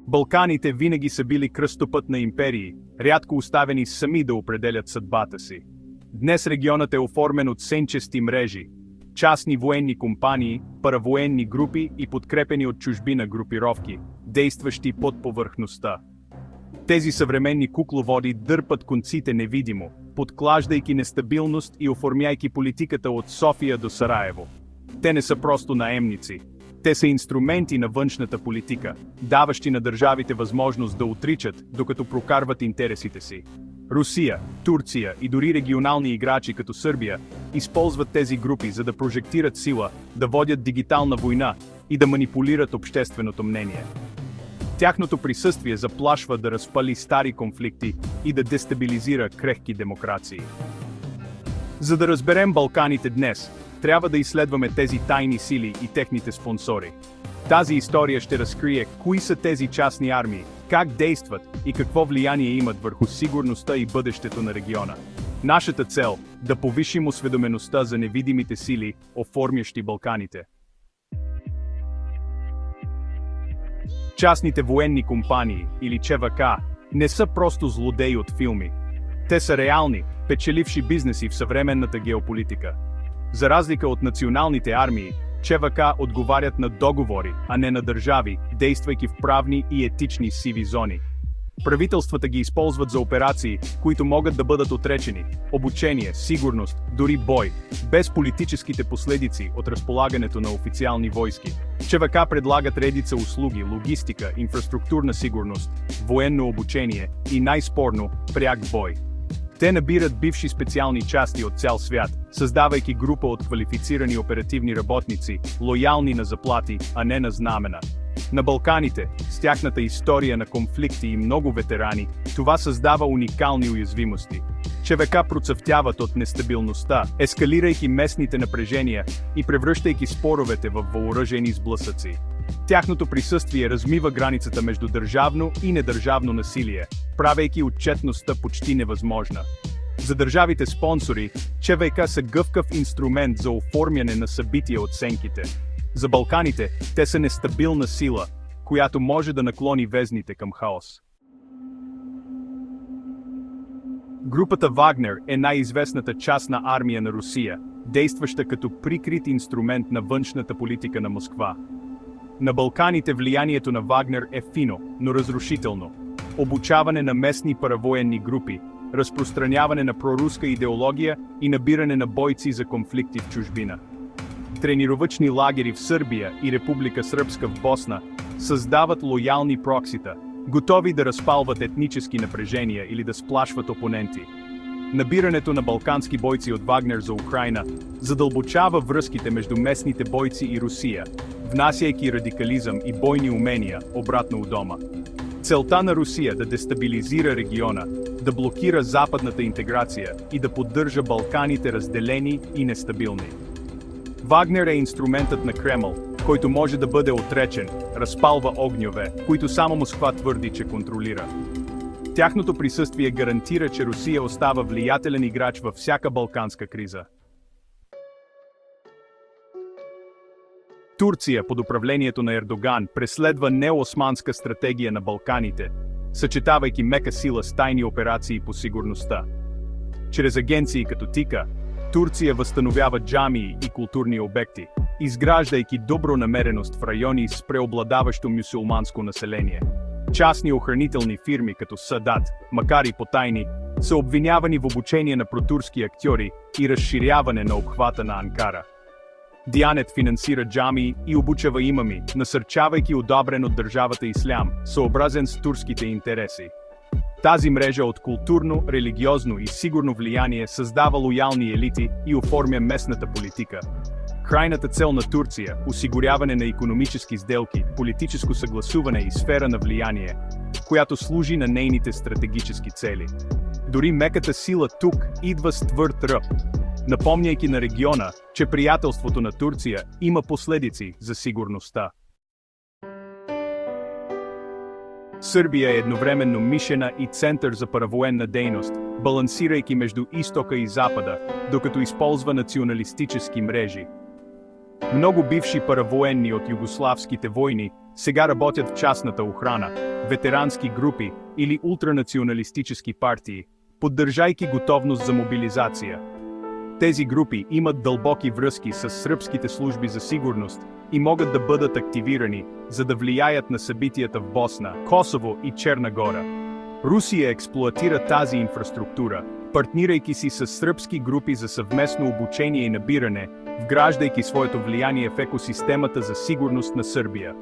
Балканите винаги са били кръстопът на империи, рядко оставени сами да определят съдбата си. Днес регионът е оформен от сенчести мрежи, частни военни компании, паравоенни групи и подкрепени от чужбина групировки, действащи под повърхността. Тези съвременни кукловоди дърпат конците невидимо, подклаждайки нестабилност и оформяйки политиката от София до Сараево. Те не са просто наемници. Те са инструменти на външната политика, даващи на държавите възможност да отричат, докато прокарват интересите си. Русия, Турция и дори регионални играчи като Сърбия използват тези групи, за да прожектират сила, да водят дигитална война и да манипулират общественото мнение. Тяхното присъствие заплашва да разпали стари конфликти и да дестабилизира крехки демокрации. За да разберем Балканите днес, трябва да изследваме тези тайни сили и техните спонсори. Тази история ще разкрие кои са тези частни армии, как действат и какво влияние имат върху сигурността и бъдещето на региона. Нашата цел – да повишим осведомеността за невидимите сили, оформящи Балканите. Частните военни компании, или ЧВК, не са просто злодеи от филми. Те са реални, печеливши бизнеси в съвременната геополитика. За разлика от националните армии, ЧВК отговарят на договори, а не на държави, действайки в правни и етични сиви зони. Правителствата ги използват за операции, които могат да бъдат отречени, обучение, сигурност, дори бой, без политическите последици от разполагането на официални войски. ЧВК предлагат редица услуги, логистика, инфраструктурна сигурност, военно обучение и най-спорно – пряк бой. Те набират бивши специални части от цял свят, създавайки група от квалифицирани оперативни работници, лоялни на заплати, а не на знамена. На Балканите, с тяхната история на конфликти и много ветерани, това създава уникални уязвимости. ЧВК процъфтяват от нестабилността, ескалирайки местните напрежения и превръщайки споровете в въоръжени сблъсъци. Тяхното присъствие размива границата между държавно и недържавно насилие, правейки отчетността почти невъзможна. За държавите спонсори, ЧВК са гъвкав инструмент за оформяне на събития оценките. За Балканите, те са нестабилна сила, която може да наклони везните към хаос. Групата Вагнер е най-известната частна армия на Русия, действаща като прикрит инструмент на външната политика на Москва. На Балканите влиянието на Вагнер е фино, но разрушително. Обучаване на местни паравоенни групи, разпространяване на проруска идеология и набиране на бойци за конфликти в чужбина. Тренировъчни лагери в Сърбия и Република Сръбска в Босна създават лоялни проксита, готови да разпалват етнически напрежения или да сплашват опоненти. Набирането на балкански бойци от Вагнер за Украйна задълбочава връзките между местните бойци и Русия, внасяйки радикализъм и бойни умения обратно у дома. Целта на Русия да дестабилизира региона, да блокира западната интеграция и да поддържа Балканите разделени и нестабилни. Вагнер е инструментът на Кремъл, който може да бъде отречен, разпалва огньове, които само Москва твърди, че контролира. Тяхното присъствие гарантира, че Русия остава влиятелен играч във всяка балканска криза. Турция под управлението на Ердоган преследва неосманска стратегия на Балканите, съчетавайки мека сила с тайни операции по сигурността. Чрез агенции като ТИКА, Турция възстановява джамии и културни обекти, изграждайки добронамереност в райони с преобладаващо мюсюлманско население. Частни охранителни фирми като Садат, макар и потайни, са обвинявани в обучение на протурски актьори и разширяване на обхвата на Анкара. Дианет финансира джамии и обучава имами, насърчавайки одобрен от държавата ислям, съобразен с турските интереси. Тази мрежа от културно, религиозно и сигурно влияние създава лоялни елити и оформя местната политика. Крайната цел на Турция – осигуряване на икономически сделки, политическо съгласуване и сфера на влияние, която служи на нейните стратегически цели. Дори меката сила тук идва с твърд ръб, напомняйки на региона, че приятелството на Турция има последици за сигурността. Сърбия е едновременно мишена и център за паравоенна дейност, балансирайки между изтока и запада, докато използва националистически мрежи. Много бивши паравоенни от югославските войни сега работят в частната охрана, ветерански групи или ултранационалистически партии, поддържайки готовност за мобилизация. Тези групи имат дълбоки връзки с сръбските служби за сигурност и могат да бъдат активирани, за да влияят на събитията в Босна, Косово и Черна гора. Русия експлоатира тази инфраструктура, партнирайки си с сръбски групи за съвместно обучение и набиране, вграждайки своето влияние в екосистемата за сигурност на Сърбия.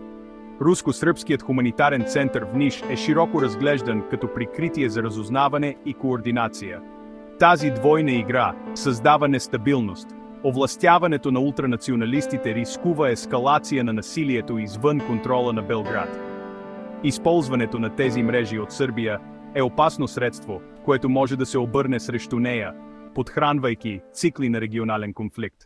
Руско-сръбският хуманитарен център в Ниш е широко разглеждан като прикритие за разузнаване и координация. Тази двойна игра създава нестабилност. Овластяването на ултранационалистите рискува ескалация на насилието извън контрола на Белград. Използването на тези мрежи от Сърбия е опасно средство, което може да се обърне срещу нея, подхранвайки цикли на регионален конфликт.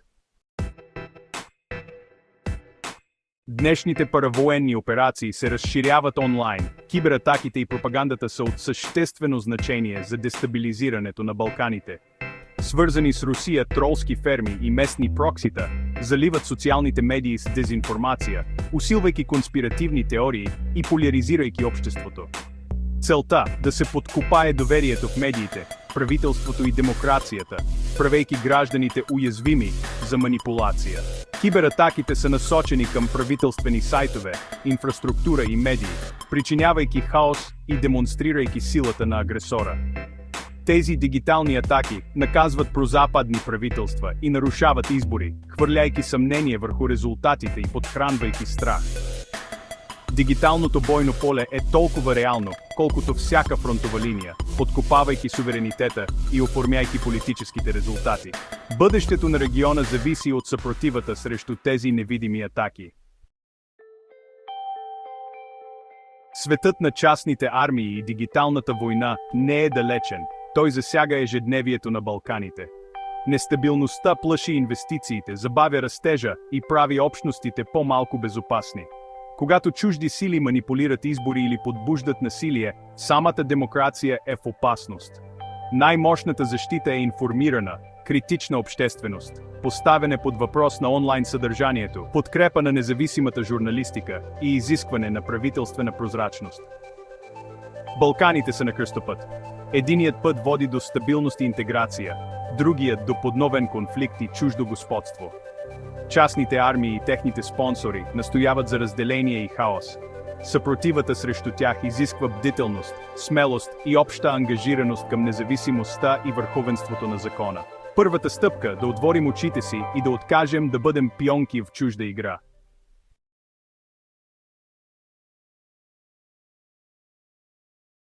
Днешните паравоенни операции се разширяват онлайн. Кибератаките и пропагандата са от съществено значение за дестабилизирането на Балканите. Свързани с Русия тролски ферми и местни проксита заливат социалните медии с дезинформация, усилвайки конспиративни теории и поляризирайки обществото. Целта – да се подкопае доверието в медиите, правителството и демокрацията, правейки гражданите уязвими за манипулация. Кибератаките са насочени към правителствени сайтове, инфраструктура и медии, причинявайки хаос и демонстрирайки силата на агресора. Тези дигитални атаки наказват прозападни правителства и нарушават избори, хвърляйки съмнение върху резултатите и подхранвайки страх. Дигиталното бойно поле е толкова реално, колкото всяка фронтова линия, подкопавайки суверенитета и оформяйки политическите резултати. Бъдещето на региона зависи от съпротивата срещу тези невидими атаки. Светът на частните армии и дигиталната война не е далечен, той засяга ежедневието на Балканите. Нестабилността плаши инвестициите, забавя растежа и прави общностите по-малко безопасни. Когато чужди сили манипулират избори или подбуждат насилие, самата демокрация е в опасност. Най-мощната защита е информирана, критична общественост, поставяне под въпрос на онлайн съдържанието, подкрепа на независимата журналистика и изискване на правителствена прозрачност. Балканите са на кръстопът. Единият път води до стабилност и интеграция, другият до подновен конфликт и чуждо господство. Частните армии и техните спонсори настояват за разделение и хаос. Съпротивата срещу тях изисква бдителност, смелост и обща ангажираност към независимостта и върховенството на закона. Първата стъпка – да отворим очите си и да откажем да бъдем пионки в чужда игра.